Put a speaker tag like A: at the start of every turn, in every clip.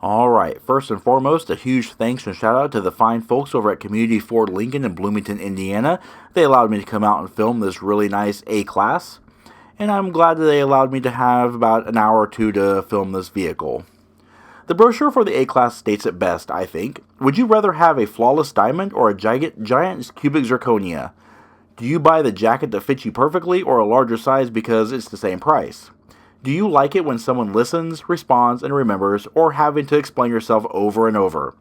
A: Alright, first and foremost, a huge thanks and shout out to the fine folks over at Community Ford Lincoln in Bloomington, Indiana. They allowed me to come out and film this really nice A-Class, and I'm glad that they allowed me to have about an hour or two to film this vehicle. The brochure for the A-Class states it best, I think. Would you rather have a flawless diamond or a giant cubic zirconia? Do you buy the jacket that fits you perfectly or a larger size because it's the same price? Do you like it when someone listens, responds, and remembers, or having to explain yourself over and over?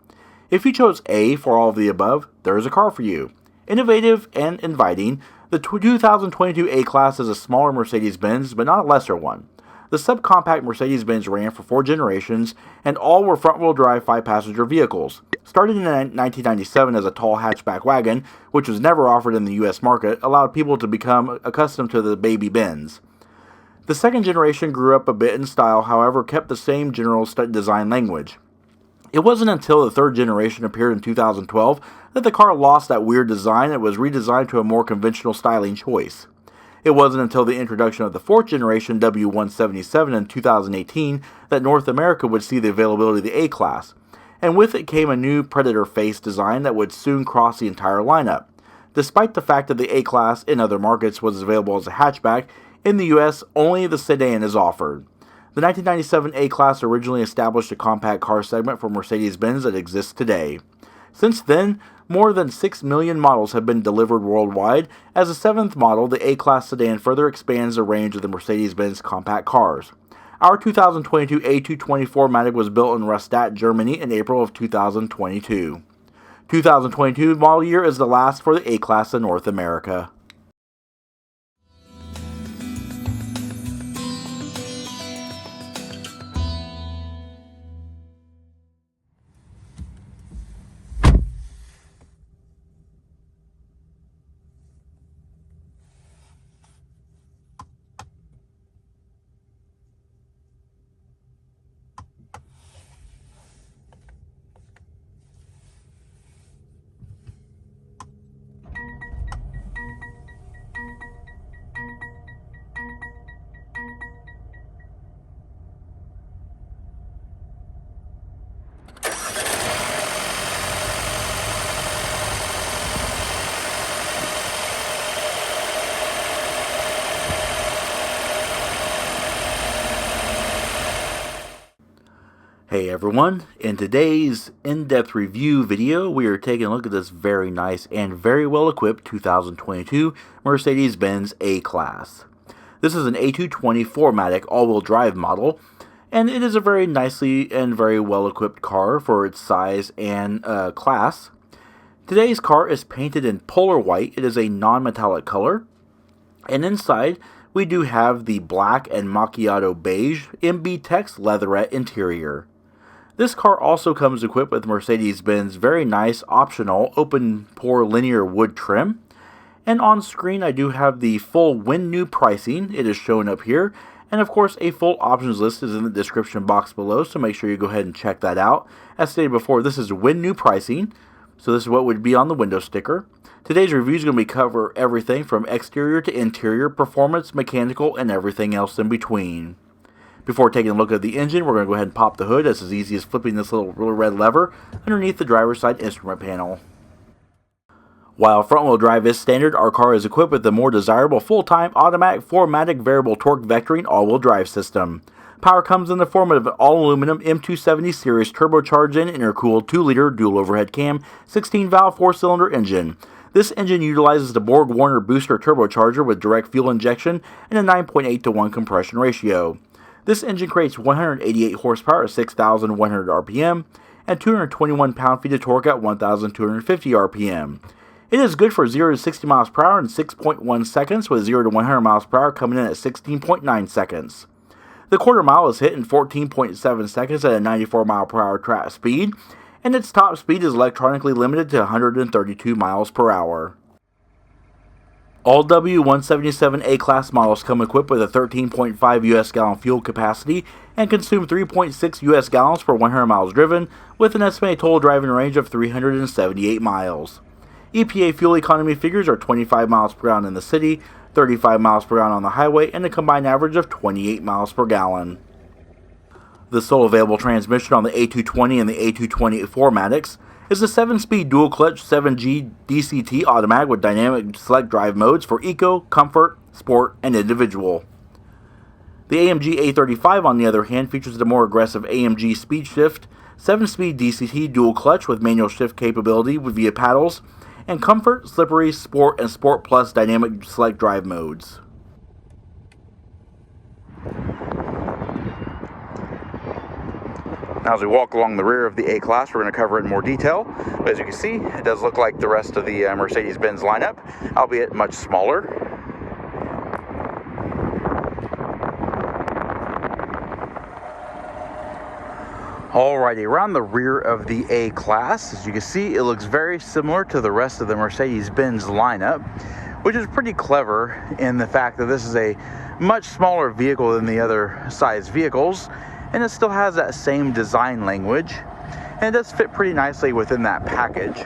A: If you chose A for all of the above, there is a car for you. Innovative and inviting, the 2022 A-Class is a smaller Mercedes-Benz, but not a lesser one. The subcompact Mercedes-Benz ran for 4 generations, and all were front-wheel drive 5-passenger vehicles. Started in 1997 as a tall hatchback wagon, which was never offered in the U.S. market, allowed people to become accustomed to the baby Benz. The second generation grew up a bit in style, however, kept the same general design language. It wasn't until the third generation appeared in 2012 that the car lost that weird design and was redesigned to a more conventional styling choice. It wasn't until the introduction of the fourth generation W177 in 2018 that North America would see the availability of the A-Class, and with it came a new Predator face design that would soon cross the entire lineup. Despite the fact that the A-Class in other markets was available as a hatchback, in the US, only the sedan is offered. The 1997 A-Class originally established a compact car segment for Mercedes-Benz that exists today. Since then, more than 6 million models have been delivered worldwide. As a 7th model, the A-Class sedan further expands the range of the Mercedes-Benz compact cars. Our 2022 A220 4Matic was built in Rastatt, Germany in April of 2022. 2022 model year is the last for the A-Class in North America. Hey everyone, in today's in-depth review video, we are taking a look at this very nice and very well-equipped 2022 Mercedes-Benz A-Class. This is an A220 4Matic all-wheel drive model, and it is a very nicely and very well-equipped car for its size and class. Today's car is painted in polar white. It is a non-metallic color, and inside we do have the black and macchiato beige MB Tex leatherette interior. This car also comes equipped with Mercedes-Benz very nice optional open pore linear wood trim. And on screen I do have the full when new pricing. It is shown up here. And of course a full options list is in the description box below, so make sure you go ahead and check that out. As stated before, this is when new pricing. So this is what would be on the window sticker. Today's review is going to cover everything from exterior to interior, performance, mechanical, and everything else in between. Before taking a look at the engine, we're going to go ahead and pop the hood. That's as easy as flipping this little red lever underneath the driver's side instrument panel. While front-wheel drive is standard, our car is equipped with the more desirable full-time automatic 4Matic variable torque vectoring all-wheel drive system. Power comes in the form of an all-aluminum M270 series turbocharged and intercooled 2-liter dual overhead cam 16-valve 4-cylinder engine. This engine utilizes the Borg-Warner booster turbocharger with direct fuel injection and a 9.8 to 1 compression ratio. This engine creates 188 horsepower at 6,100 RPM and 221 pound-feet of torque at 1,250 RPM. It is good for 0 to 60 miles per hour in 6.1 seconds, with 0 to 100 miles per hour coming in at 16.9 seconds. The quarter mile is hit in 14.7 seconds at a 94 mile per hour track speed, and its top speed is electronically limited to 132 miles per hour. All W177 A-Class models come equipped with a 13.5 US gallon fuel capacity and consume 3.6 US gallons per 100 miles driven, with an estimated total driving range of 378 miles. EPA fuel economy figures are 25 miles per gallon in the city, 35 miles per gallon on the highway, and a combined average of 28 miles per gallon. The sole available transmission on the A220 and the A220 4Matics is the 7-speed dual-clutch 7G DCT automatic with dynamic select drive modes for Eco, Comfort, Sport, and Individual. The AMG A35, on the other hand, features the more aggressive AMG Speed Shift, 7-speed DCT dual-clutch with manual shift capability via paddles, and Comfort, Slippery, Sport, and Sport Plus dynamic select drive modes. Now as we walk along the rear of the A-Class, we're going to cover it in more detail. But as you can see, it does look like the rest of the Mercedes-Benz lineup, albeit much smaller. Alrighty, around the rear of the A-Class, as you can see, it looks very similar to the rest of the Mercedes-Benz lineup, which is pretty clever in the fact that this is a much smaller vehicle than the other size vehicles, and it still has that same design language, and it does fit pretty nicely within that package.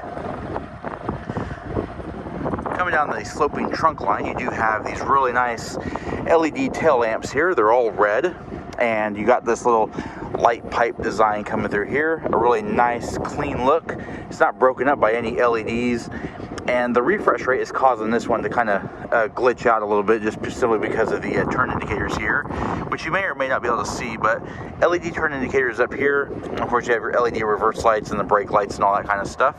A: Coming down the sloping trunk line, you do have these really nice LED tail lamps here. They're all red, and you got this little light pipe design coming through here. A really nice, clean look. It's not broken up by any LEDs, and the refresh rate is causing this one to kind of glitch out a little bit, just simply because of the turn indicators here, which you may or may not be able to see, but LED turn indicators up here. Of course, you have your LED reverse lights and the brake lights and all that kind of stuff.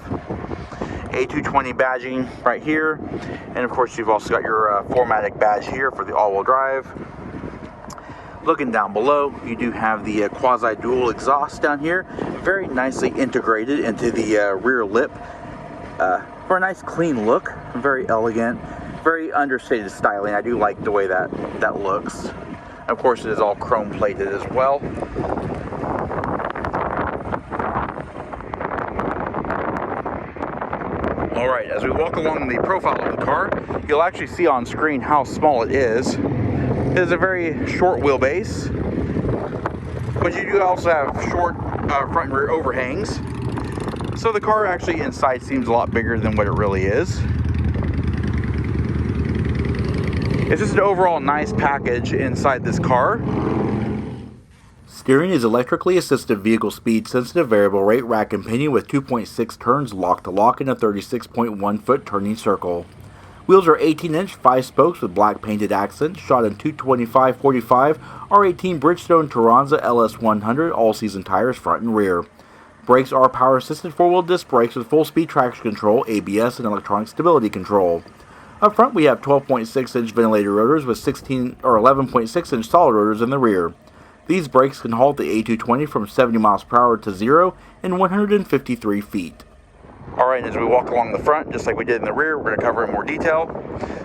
A: A220 badging right here, and of course you've also got your 4Matic badge here for the all-wheel drive. Looking down below, you do have the quasi-dual exhaust down here, very nicely integrated into the rear lip for a nice clean look, very elegant, very understated styling. I do like the way that looks. Of course, it is all chrome plated as well. Alright, as we walk along the profile of the car, you'll actually see on screen how small it is. It is a very short wheelbase, but you do also have short front and rear overhangs. So the car actually inside seems a lot bigger than what it really is. It's just an overall nice package inside this car. Steering is electrically assisted vehicle speed sensitive variable rate rack and pinion with 2.6 turns lock to lock in a 36.1 foot turning circle. Wheels are 18-inch 5 spokes with black painted accents, shot in 225/45 R18 Bridgestone Turanza LS100 all-season tires front and rear. Brakes are power-assisted 4-wheel disc brakes with full-speed traction control, ABS, and electronic stability control. Up front, we have 12.6-inch ventilated rotors with 11.6-inch solid rotors in the rear. These brakes can halt the A220 from 70 miles per hour to 0 in 153 feet. Alright, as we walk along the front, just like we did in the rear, we're going to cover in more detail.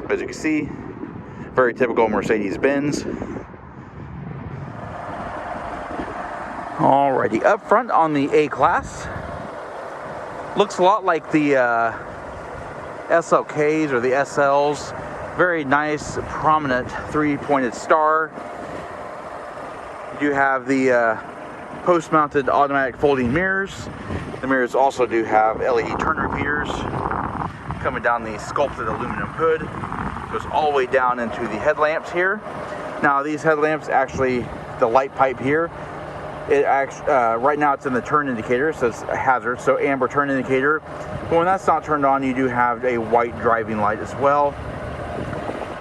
A: But as you can see, very typical Mercedes-Benz. Alrighty, up front on the A-Class, looks a lot like the SLKs or the SLs. Very nice, prominent three-pointed star. You do have the post-mounted automatic folding mirrors. The mirrors also do have LED turn repeaters. Coming down the sculpted aluminum hood, goes all the way down into the headlamps here. Now these headlamps actually, the light pipe here, it actually right now it's in the turn indicator, it says hazard, so amber turn indicator. But when that's not turned on, you do have a white driving light as well.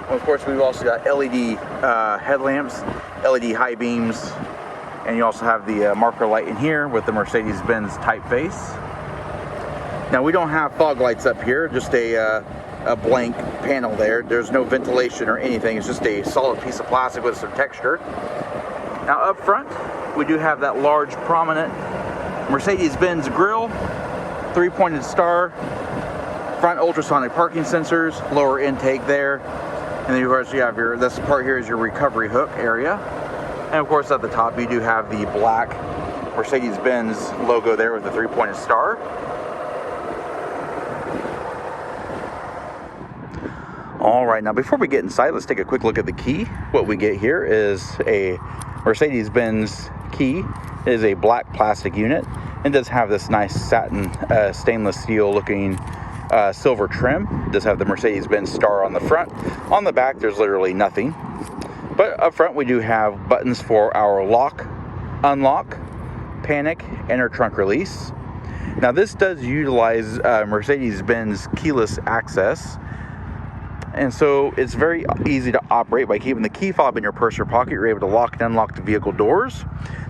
A: Well, of course, we've also got LED headlamps, LED high beams, and you also have the marker light in here with the Mercedes-Benz typeface. Now we don't have fog lights up here, just a blank panel there. There's no ventilation or anything. It's just a solid piece of plastic with some texture. Now up front, we do have that large, prominent Mercedes-Benz grille, three-pointed star, front ultrasonic parking sensors, lower intake there, and then of course you have this part here is your recovery hook area. And of course at the top you do have the black Mercedes-Benz logo there with the three-pointed star. Alright, now before we get inside, let's take a quick look at the key. What we get here is a Mercedes-Benz key. It is a black plastic unit. It does have this nice satin stainless steel looking silver trim. It does have the Mercedes-Benz star on the front. On the back there's literally nothing. But up front we do have buttons for our lock, unlock, panic, and our trunk release. Now this does utilize Mercedes-Benz keyless access, and so it's very easy to operate by keeping the key fob in your purse or pocket. You're able to lock and unlock the vehicle doors.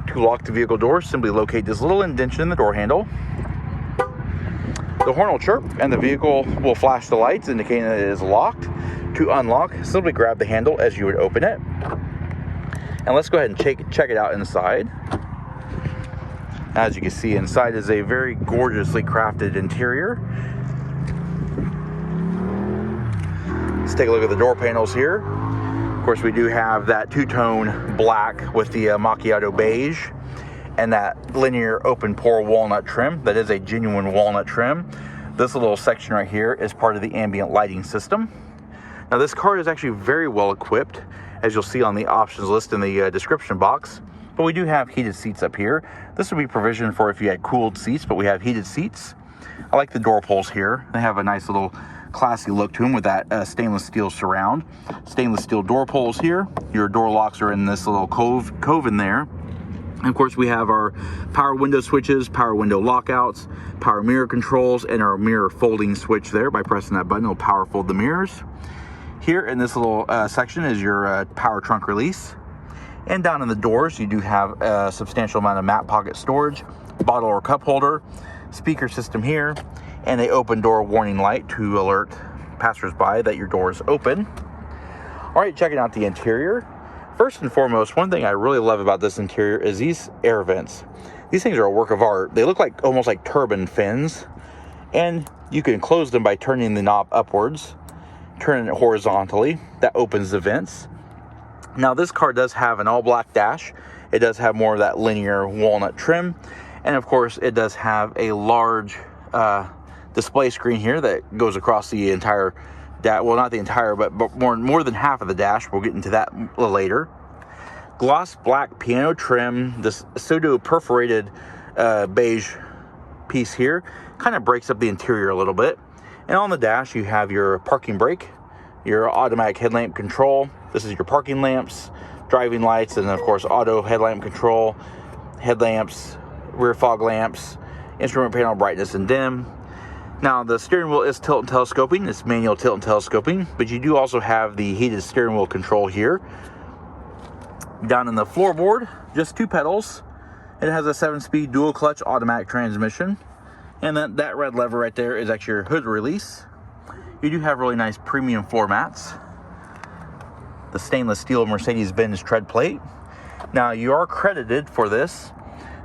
A: To lock the vehicle doors, simply locate this little indentation in the door handle. The horn will chirp and the vehicle will flash the lights indicating that it is locked. To unlock, simply grab the handle as you would open it. And let's go ahead and check it out inside. As you can see, inside is a very gorgeously crafted interior. Let's take a look at the door panels here. Of course, we do have that two-tone black with the macchiato beige and that linear open pore walnut trim. That is a genuine walnut trim. This little section right here is part of the ambient lighting system. Now this car is actually very well equipped, as you'll see on the options list in the description box. But we do have heated seats up here. This would be provisioned for if you had cooled seats, but we have heated seats. I like the door pulls here. They have a nice little classy look to them with that stainless steel surround. Stainless steel door pulls here. Your door locks are in this little cove in there. And of course, we have our power window switches, power window lockouts, power mirror controls, and our mirror folding switch there. By pressing that button, it'll power fold the mirrors. Here in this little section is your power trunk release. And down in the doors, you do have a substantial amount of mat pocket storage, bottle or cup holder, speaker system here, and an open door warning light to alert passersby that your door is open. All right, checking out the interior. First and foremost, one thing I really love about this interior is these air vents. These things are a work of art. They look like almost like turbine fins, and you can close them by turning the knob upwards, turning it horizontally. That opens the vents. Now this car does have an all black dash. It does have more of that linear walnut trim, and of course it does have a large display screen here that goes across the entire dash. Well, not the entire, but more than half of the dash. We'll get into that later. Gloss black piano trim. This pseudo perforated beige piece here kind of breaks up the interior a little bit. And on the dash you have your parking brake, your automatic headlamp control. This is your parking lamps, driving lights, and of course auto headlamp control, headlamps, rear fog lamps, instrument panel brightness and dim. Now the steering wheel is tilt and telescoping. It's manual tilt and telescoping, but you do also have the heated steering wheel control here. Down in the floorboard, just two pedals. It has a 7-speed dual clutch automatic transmission. And then that red lever right there is actually your hood release. You do have really nice premium floor mats. The stainless steel Mercedes-Benz tread plate. Now you are credited for this.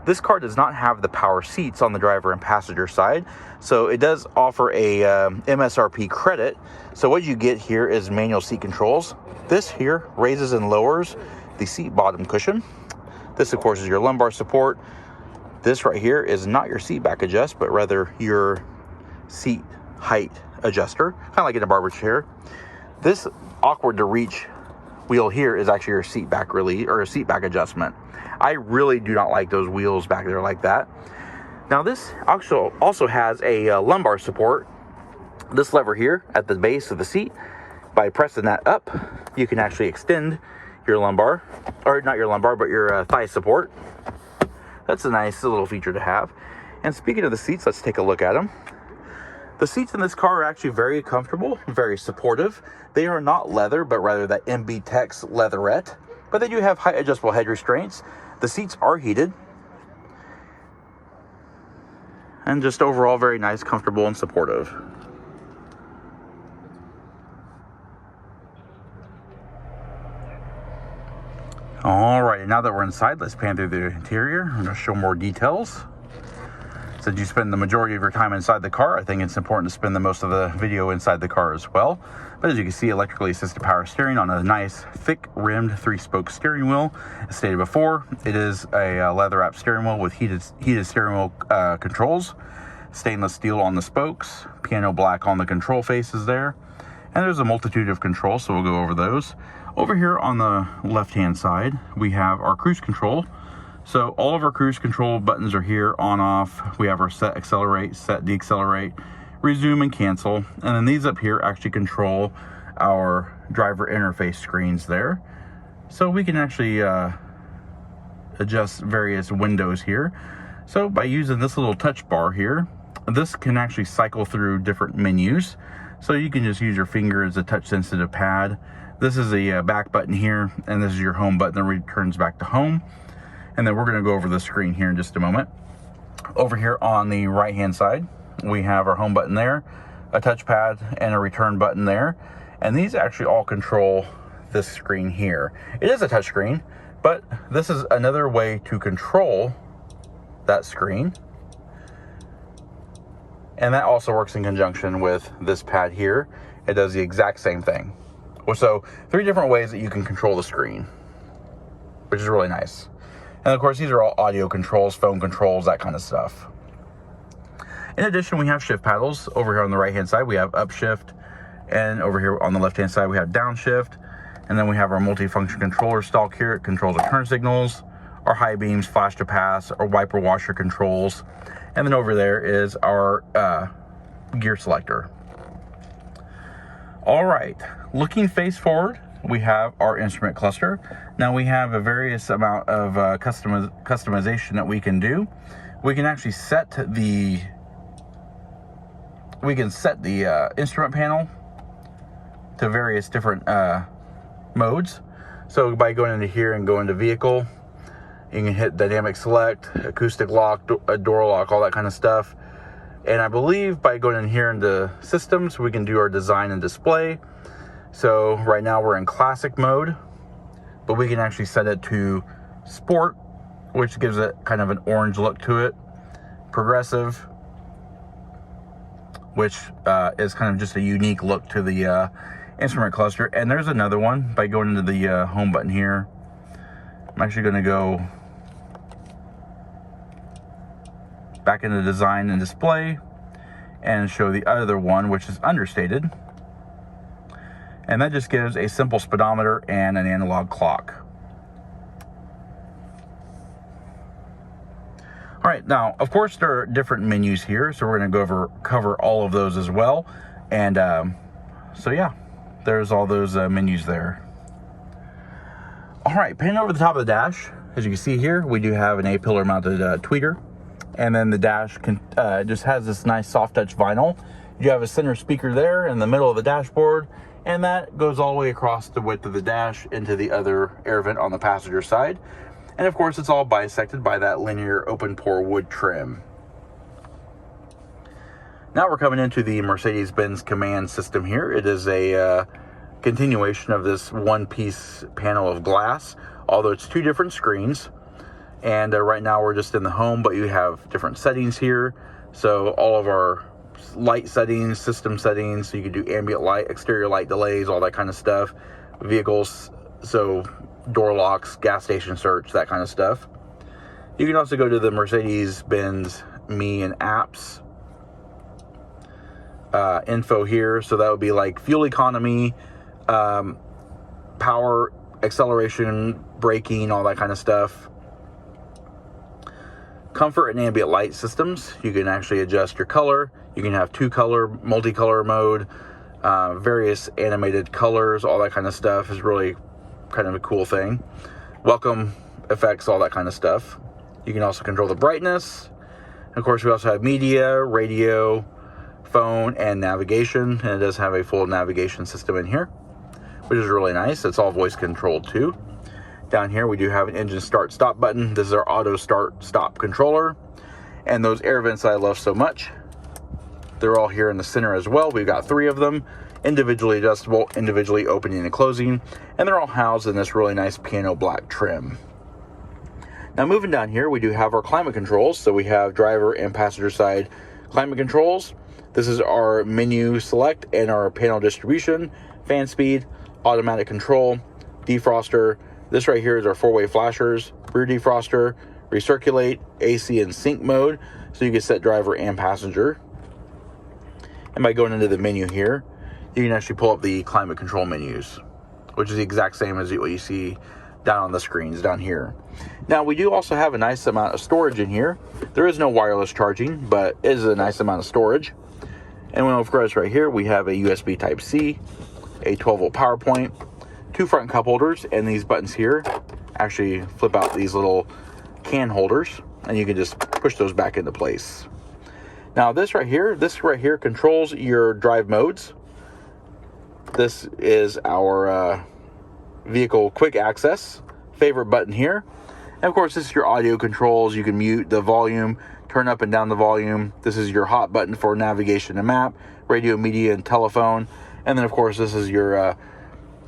A: This car does not have the power seats on the driver and passenger side, so it does offer a MSRP credit. So what you get here is manual seat controls. This here raises and lowers the seat bottom cushion. This of course is your lumbar support. This right here is not your seat back adjust, but rather your seat height adjuster, kind of like in a barber chair. This awkward to reach wheel here is actually your seat back release or a seat back adjustment. I really do not like those wheels back there like that. Now this also has a lumbar support. This lever here at the base of the seat, by pressing that up, you can actually extend your lumbar, or not your lumbar, but your thigh support. That's a nice little feature to have. And speaking of the seats, let's take a look at them. The seats in this car are actually very comfortable, very supportive. They are not leather, but rather that MB Tex leatherette. But they do have height adjustable head restraints. The seats are heated. And just overall very nice, comfortable, and supportive. Alright, now that we're inside, let's pan through the interior. I'm going to show more details. Since you spend the majority of your time inside the car, I think it's important to spend the most of the video inside the car as well. But as you can see, electrically assisted power steering on a nice thick rimmed 3-spoke steering wheel. As stated before, it is a leather wrapped steering wheel with heated steering wheel controls. Stainless steel on the spokes, piano black on the control faces there. And there's a multitude of controls, so we'll go over those. Over here on the left hand side, we have our cruise control. So all of our cruise control buttons are here, on, off. We have our set accelerate, set decelerate, resume, and cancel. And then these up here actually control our driver interface screens there. So we can actually adjust various windows here. So by using this little touch bar here, this can actually cycle through different menus. So you can just use your finger as a touch sensitive pad. This is a back button here, and this is your home button that returns back to home. And then we're going to go over the screen here in just a moment. Over here on the right hand side, we have our home button there, a touchpad, and a return button there. And these actually all control this screen here. It is a touch screen, but this is another way to control that screen. And that also works in conjunction with this pad here. It does the exact same thing. So 3 different ways that you can control the screen, which is really nice. And of course, these are all audio controls, phone controls, that kind of stuff. In addition, we have shift paddles. Over here on the right hand side, we have upshift, and over here on the left hand side, we have downshift. And then we have our multifunction controller stalk here. It controls our turn signals, our high beams, flash to pass, our wiper washer controls. And then over there is our gear selector. All right, looking face forward, we have our instrument cluster. Now we have a various amount of customization that we can do. We can actually set the instrument panel to various different modes. So by going into here and going to vehicle, you can hit dynamic select, acoustic lock, door lock, all that kind of stuff. And I believe by going in here into systems, we can do our design and display. So right now we're in classic mode, but we can actually set it to sport, which gives it kind of an orange look to it. Progressive, which is kind of just a unique look to the instrument cluster. And there's another one by going into the home button here. I'm actually going to go back into design and display and show the other one, which is understated. And that just gives a simple speedometer and an analog clock. All right, now, of course, there are different menus here, so we're going to cover all of those as well. And so, yeah, there's all those menus there. All right, panning over the top of the dash, as you can see here, we do have an A-pillar mounted tweeter. And then the dash just has this nice soft touch vinyl. You have a center speaker there in the middle of the dashboard, and that goes all the way across the width of the dash into the other air vent on the passenger side. And of course, it's all bisected by that linear open pore wood trim. Now we're coming into the Mercedes-Benz command system here. It is a continuation of this one-piece panel of glass, although it's 2 different screens. And right now we're just in the home, but you have different settings here. So all of our light settings, system settings, so you can do ambient light, exterior light delays, all that kind of stuff. Vehicles, so door locks, gas station search, that kind of stuff. You can also go to the Mercedes-Benz Me and apps info here. So that would be like fuel economy, power, acceleration, braking, all that kind of stuff. Comfort and ambient light systems. You can actually adjust your color. You can have 2-color, multicolor mode, various animated colors, all that kind of stuff is really kind of a cool thing. Welcome effects, all that kind of stuff. You can also control the brightness. Of course, we also have media, radio, phone, and navigation. And it does have a full navigation system in here, which is really nice. It's all voice controlled too. Down here, we do have an engine start stop button. This is our auto start stop controller. And those air vents that I love so much, they're all here in the center as well. We've got 3 of them, individually adjustable, individually opening and closing, and they're all housed in this really nice piano black trim. Now moving down here, we do have our climate controls. So we have driver and passenger side climate controls. This is our menu select and our panel distribution, fan speed, automatic control, defroster. This right here is our 4-way flashers, rear defroster, recirculate, AC and sync mode, so you can set driver and passenger. And by going into the menu here, you can actually pull up the climate control menus, which is the exact same as what you see down on the screens down here. Now, we do also have a nice amount of storage in here. There is no wireless charging, but it is a nice amount of storage. And of course, right here, we have a USB Type-C, a 12-volt power point, 2 front cup holders, and these buttons here actually flip out these little can holders, and you can just push those back into place. Now this right here controls your drive modes. This is our vehicle quick access favorite button here. And of course, this is your audio controls. You can mute the volume, turn up and down the volume. This is your hot button for navigation and map, radio, media, and telephone. And then of course, this is your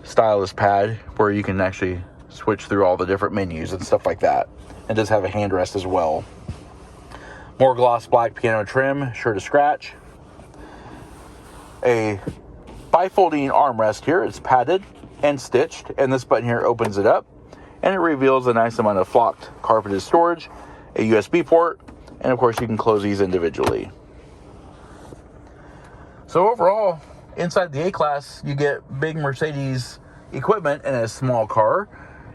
A: stylus pad where you can actually switch through all the different menus and stuff like that. It does have a hand rest as well. More gloss black piano trim, sure to scratch. A bifolding armrest here. It's padded and stitched, and this button here opens it up, and it reveals a nice amount of flocked carpeted storage, a USB port, and of course you can close these individually. So overall, inside the A-Class, you get big Mercedes equipment in a small car,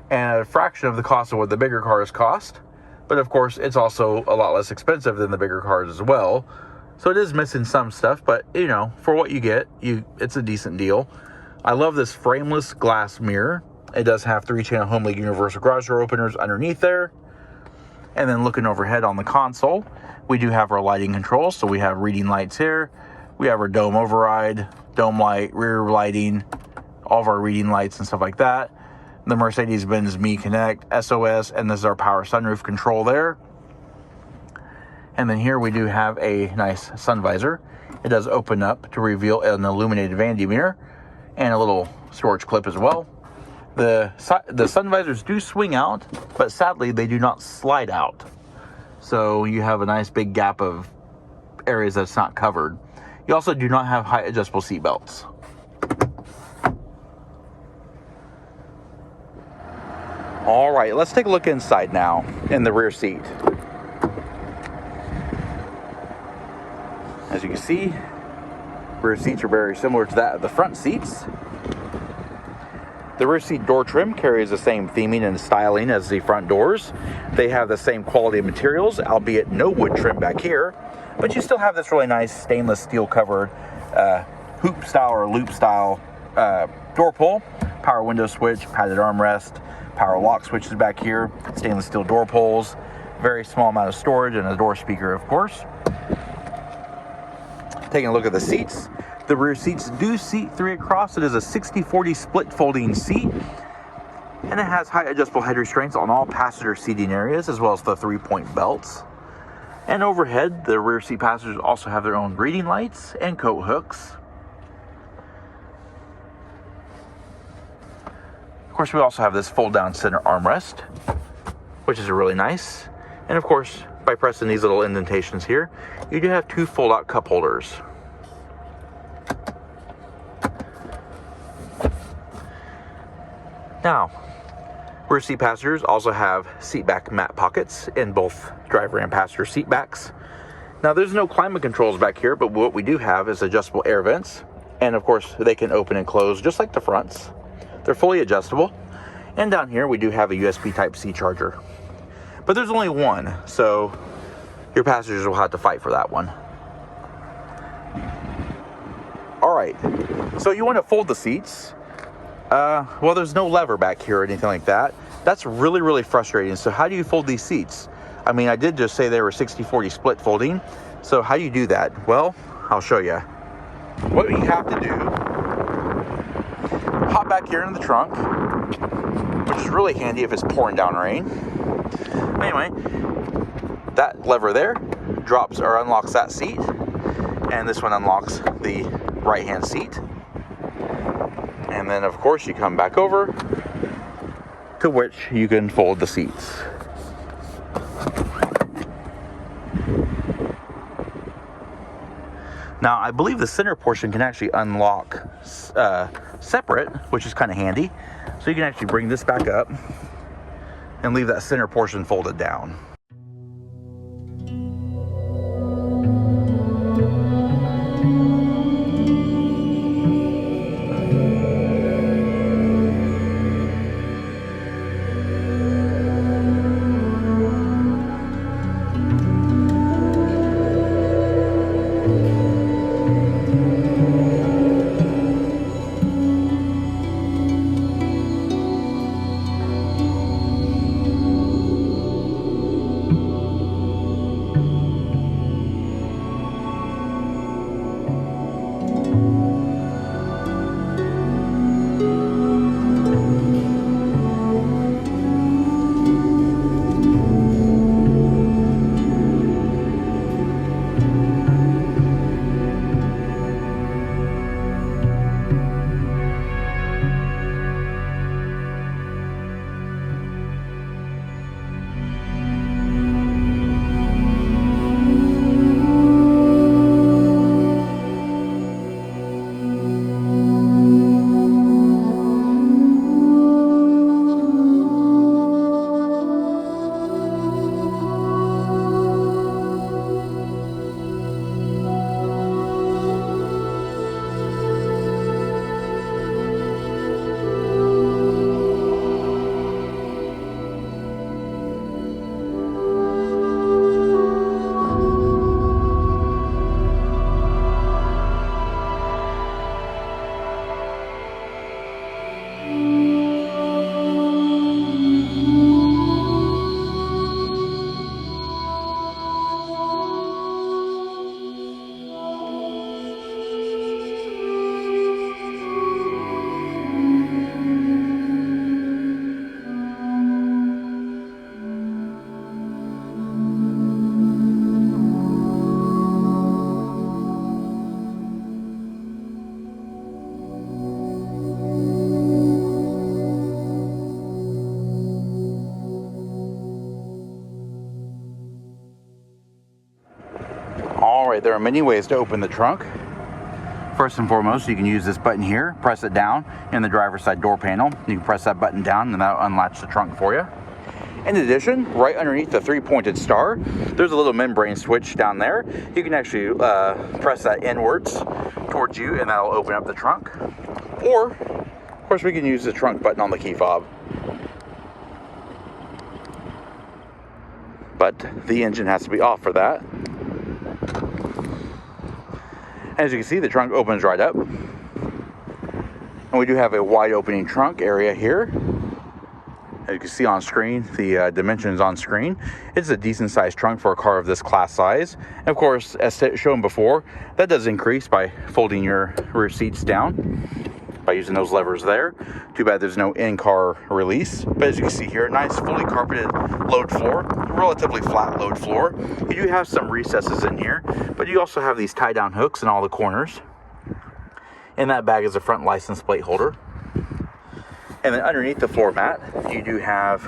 A: and a fraction of the cost of what the bigger cars cost. But of course, it's also a lot less expensive than the bigger cars as well. So it is missing some stuff, but you know, for what you get, it's a decent deal. I love this frameless glass mirror. It does have 3-channel Home League universal garage door openers underneath there. And then looking overhead on the console, we do have our lighting controls. So we have reading lights here. We have our dome override, dome light, rear lighting, all of our reading lights and stuff like that. The Mercedes-Benz Me Connect, SOS, and this is our power sunroof control there. And then here we do have a nice sun visor. It does open up to reveal an illuminated vanity mirror and a little storage clip as well. The sun visors do swing out, but sadly they do not slide out. So you have a nice big gap of areas that's not covered. You also do not have height adjustable seat belts. All right, let's take a look inside now in the rear seat. As you can see, rear seats are very similar to that of the front seats. The rear seat door trim carries the same theming and styling as the front doors. They have the same quality of materials, albeit no wood trim back here, but you still have this really nice stainless steel covered hoop style or loop style door pull, power window switch, padded armrest, power lock switches back here, stainless steel door pulls, very small amount of storage, and a door speaker, of course. Taking a look at the seats, the rear seats do seat 3 across. It is a 60-40 split folding seat, and it has height adjustable head restraints on all passenger seating areas, as well as the 3-point belts. And overhead, the rear seat passengers also have their own reading lights and coat hooks. Of course, we also have this fold-down center armrest, which is really nice. And of course, by pressing these little indentations here, you do have 2 fold-out cup holders. Now, rear seat passengers also have seat back mat pockets in both driver and passenger seat backs. Now, there's no climate controls back here, but what we do have is adjustable air vents. And of course, they can open and close just like the fronts. They're fully adjustable. And down here, we do have a USB Type-C charger. But there's only one, so your passengers will have to fight for that one. All right, so you want to fold the seats. Well, there's no lever back here or anything like that. That's really, really frustrating. So how do you fold these seats? I mean, I did just say they were 60-40 split folding. So how do you do that? Well, I'll show you. What you have to do, hop back here in the trunk, which is really handy if it's pouring down rain. Anyway, that lever there drops or unlocks that seat, and this one unlocks the right-hand seat. And then, of course, you come back over to which you can fold the seats. Now, I believe the center portion can actually unlock separate, which is kind of handy. So you can actually bring this back up and leave that center portion folded down. Alright, there are many ways to open the trunk. First and foremost, you can use this button here, press it down in the driver's side door panel. You can press that button down and that'll unlatch the trunk for you. In addition, right underneath the three-pointed star, there's a little membrane switch down there. You can actually press that inwards towards you and that'll open up the trunk. Or, of course, we can use the trunk button on the key fob. But the engine has to be off for that. As you can see, the trunk opens right up. And we do have a wide opening trunk area here. As you can see on screen, the dimensions on screen. It's a decent sized trunk for a car of this class size. And of course, as shown before, that does increase by folding your rear seats down by using those levers there. Too bad there's no in-car release. But as you can see here, nice fully carpeted load floor, relatively flat load floor. You do have some recesses in here, but you also have these tie-down hooks in all the corners. In that bag is a front license plate holder. And then underneath the floor mat, you do have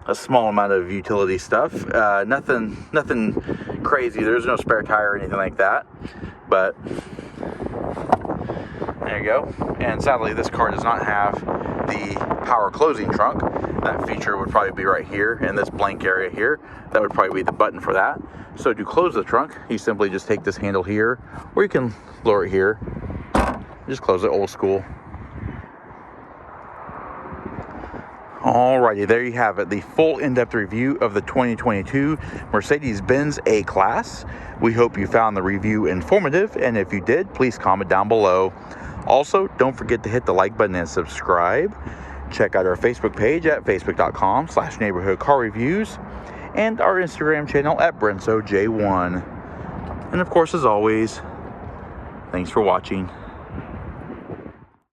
A: a small amount of utility stuff. Nothing crazy. There's no spare tire or anything like that. But there you go. And sadly, this car does not have the power closing trunk. That feature would probably be right here in this blank area here. That would probably be the button for that. So to close the trunk, you simply just take this handle here, or you can lower it here. Just close it old school. Alrighty, there you have it, the full in-depth review of the 2022 Mercedes-Benz A-Class. We hope you found the review informative, and if you did, please comment down below. Also, don't forget to hit the like button and subscribe. Check out our Facebook page at facebook.com/neighborhoodcarreviews and our Instagram channel at BrensoJ1. And of course, as always, thanks for watching.